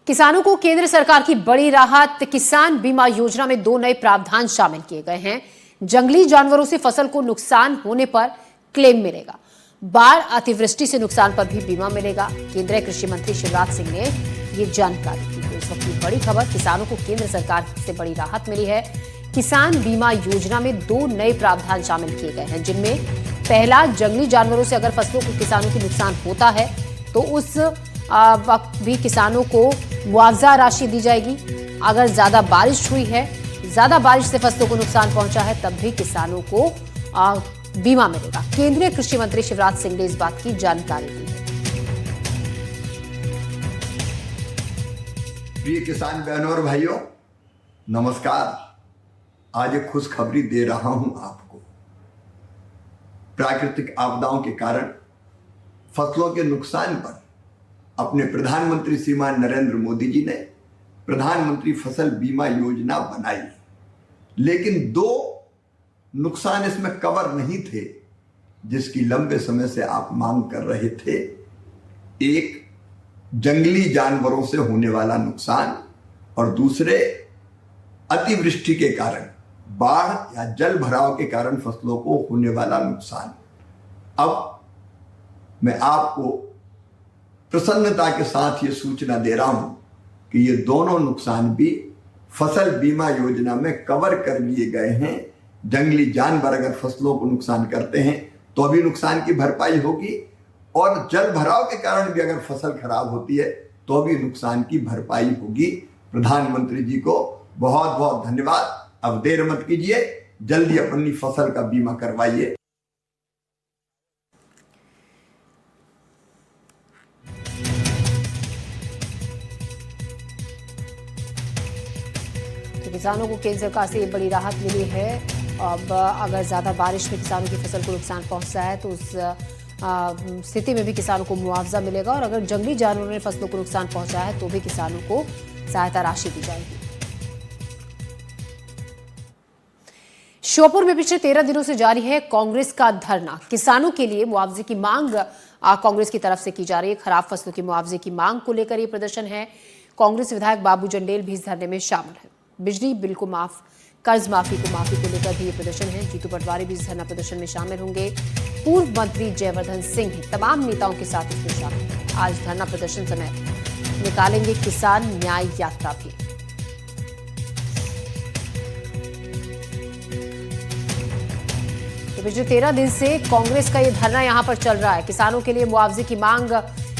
किसानों को केंद्र सरकार की बड़ी राहत। किसान बीमा योजना में 2 नए प्रावधान शामिल किए गए हैं। जंगली जानवरों से फसल को नुकसान होने पर क्लेम मिलेगा। बाढ़ अतिवृष्टि से नुकसान पर भी बीमा मिलेगा। केंद्रीय कृषि मंत्री शिवराज सिंह ने ये जानकारी दी। तो इस वक्त की बड़ी खबर, किसानों को केंद्र सरकार से बड़ी राहत मिली है। किसान बीमा योजना में 2 नए प्रावधान शामिल किए गए हैं, जिनमें पहला, जंगली जानवरों से अगर फसलों को किसानों को नुकसान होता है तो उस वक्त भी किसानों को मुआवजा राशि दी जाएगी। अगर ज्यादा बारिश हुई है, ज्यादा बारिश से फसलों को नुकसान पहुंचा है, तब भी किसानों को बीमा मिलेगा। केंद्रीय कृषि मंत्री शिवराज सिंह ने इस बात की जानकारी दी है। प्रिय किसान बहनों और भाइयों, नमस्कार। आज एक खुशखबरी दे रहा हूं आपको। प्राकृतिक आपदाओं के कारण फसलों के नुकसान पर अपने प्रधानमंत्री श्रीमान नरेंद्र मोदी जी ने प्रधानमंत्री फसल बीमा योजना बनाई, लेकिन 2 नुकसान इसमें कवर नहीं थे जिसकी लंबे समय से आप मांग कर रहे थे। एक, जंगली जानवरों से होने वाला नुकसान, और दूसरे, अतिवृष्टि के कारण, बाढ़ या जल भराव के कारण फसलों को होने वाला नुकसान। अब मैं आपको प्रसन्नता के साथ ये सूचना दे रहा हूं कि ये दोनों नुकसान भी फसल बीमा योजना में कवर कर लिए गए हैं। जंगली जानवर अगर फसलों को नुकसान करते हैं तो अभी नुकसान की भरपाई होगी, और जल भराव के कारण भी अगर फसल खराब होती है तो अभी नुकसान की भरपाई होगी। प्रधानमंत्री जी को बहुत बहुत धन्यवाद। अब देर मत कीजिए, जल्दी अपनी फसल का बीमा करवाइए। तो किसानों को केंद्र सरकार से ये बड़ी राहत मिली है। अब अगर ज्यादा बारिश में किसानों की फसल को नुकसान पहुंचता है तो उस स्थिति में भी किसानों को मुआवजा मिलेगा, और अगर जंगली जानवरों ने फसलों को नुकसान पहुंचाया है तो भी किसानों को सहायता राशि दी जाएगी। श्योपुर में पिछले 13 दिनों से जारी है कांग्रेस का धरना। किसानों के लिए मुआवजे की मांग कांग्रेस की तरफ से की जा रही है। खराब फसलों की मुआवजे की मांग को लेकर यह प्रदर्शन है। कांग्रेस विधायक बाबू जंडेल भी इस धरने में शामिल है। बिजली बिल को माफ, कर्ज माफी को लेकर भी ये प्रदर्शन है। जीतू पटवारी भी इस धरना प्रदर्शन में शामिल होंगे। पूर्व मंत्री जयवर्धन सिंह तमाम नेताओं के साथ इसमें शामिल हैं। आज धरना प्रदर्शन समय निकालेंगे किसान न्याय यात्रा भी। तो पिछले 13 दिन से कांग्रेस का ये धरना यहां पर चल रहा है। किसानों के लिए मुआवजे की मांग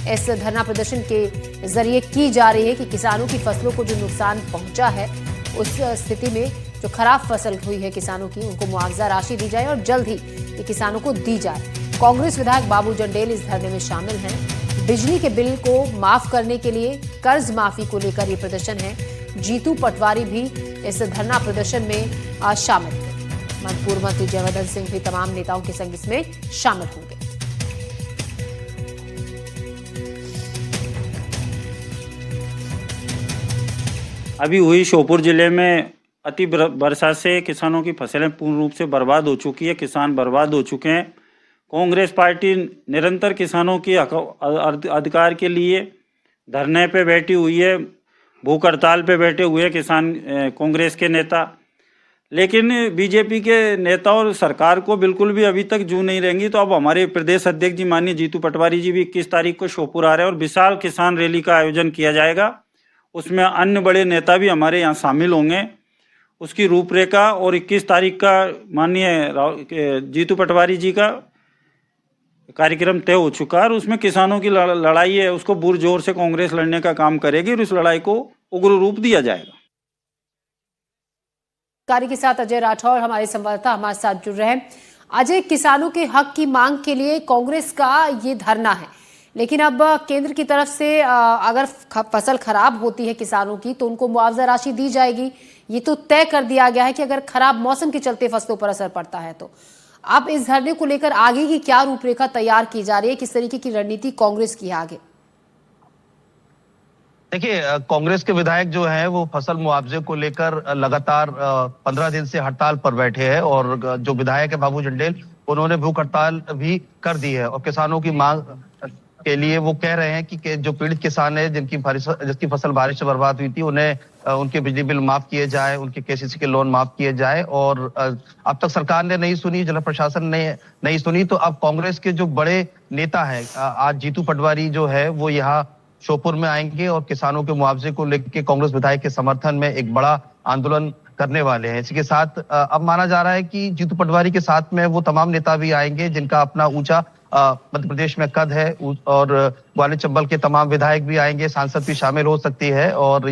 इस धरना प्रदर्शन के जरिए की जा रही है कि किसानों की फसलों को जो नुकसान पहुंचा है, उस स्थिति में जो खराब फसल हुई है किसानों की, उनको मुआवजा राशि दी जाए और जल्द ही ये किसानों को दी जाए। कांग्रेस विधायक बाबू जंडेल इस धरने में शामिल हैं। बिजली के बिल को माफ करने के लिए कर्ज माफी को लेकर ये प्रदर्शन है। जीतू पटवारी भी इस धरना प्रदर्शन में शामिल है। पूर्व मंत्री जयवर्धन सिंह भी तमाम नेताओं के संग इसमें शामिल होंगे। अभी हुई श्योपुर जिले में अति वर्षा से किसानों की फसलें पूर्ण रूप से बर्बाद हो चुकी है। किसान बर्बाद हो चुके हैं। कांग्रेस पार्टी निरंतर किसानों की अधिकार के लिए धरने पे बैठी हुई है, भूख हड़ताल पे बैठे हुए किसान कांग्रेस के नेता। लेकिन बीजेपी के नेता और सरकार को बिल्कुल भी अभी तक जू नहीं रहेंगी। तो अब हमारे प्रदेश अध्यक्ष जी माननीय जीतू पटवारी जी भी 21 तारीख को श्योपुर आ रहे हैं और विशाल किसान रैली का आयोजन किया जाएगा। उसमें अन्य बड़े नेता भी हमारे यहाँ शामिल होंगे। उसकी रूपरेखा और 21 तारीख का माननीय जीतू पटवारी जी का कार्यक्रम तय हो चुका है, और उसमें किसानों की लड़ाई है, उसको पुरजोर से कांग्रेस लड़ने का काम करेगी और इस लड़ाई को उग्र रूप दिया जाएगा। कार्य के साथ अजय राठौर हमारे संवाददाता हमारे साथ जुड़ रहे हैं। अजय, किसानों के हक की मांग के लिए कांग्रेस का ये धरना है, लेकिन अब केंद्र की तरफ से अगर फसल खराब होती है किसानों की तो उनको मुआवजा राशि दी जाएगी। ये तो तय कर दिया गया है कि अगर खराब मौसम के चलते फसलों पर असर पड़ता है तो। अब इस धरने को लेकर आगे की क्या रूपरेखा तैयार की जा रही है, किस तरीके की रणनीति कांग्रेस की है आगे? देखिए, कांग्रेस के विधायक जो हैं वो फसल मुआवजे को लेकर लगातार 15 दिन से हड़ताल पर बैठे हैं, और जो विधायक है बाबू जंडेल, उन्होंने भूख हड़ताल भी कर दी है और के लिए वो कह रहे हैं कि जो पीड़ित किसान है जिसकी फसल बारिश से बर्बाद हुई थी, उन्हें उनके बिजली बिल माफ किए जाए, उनके केसीसी के लोन माफ किए जाए। और अब तक सरकार ने नहीं सुनी, जिला प्रशासन ने नहीं सुनी, तो अब कांग्रेस के जो बड़े नेता हैं, आज जीतू पटवारी जो है वो यहाँ श्योपुर में आएंगे और किसानों के मुआवजे को लेकर कांग्रेस विधायक के समर्थन में एक बड़ा आंदोलन करने वाले हैं। इसी के साथ अब माना जा रहा है कि जीतू पटवारी के साथ में वो तमाम नेता भी आएंगे जिनका अपना ऊंचा मध्य प्रदेश में कद है, और ग्वालियर चंबल के तमाम विधायक भी आएंगे, सांसद भी शामिल हो सकती है। और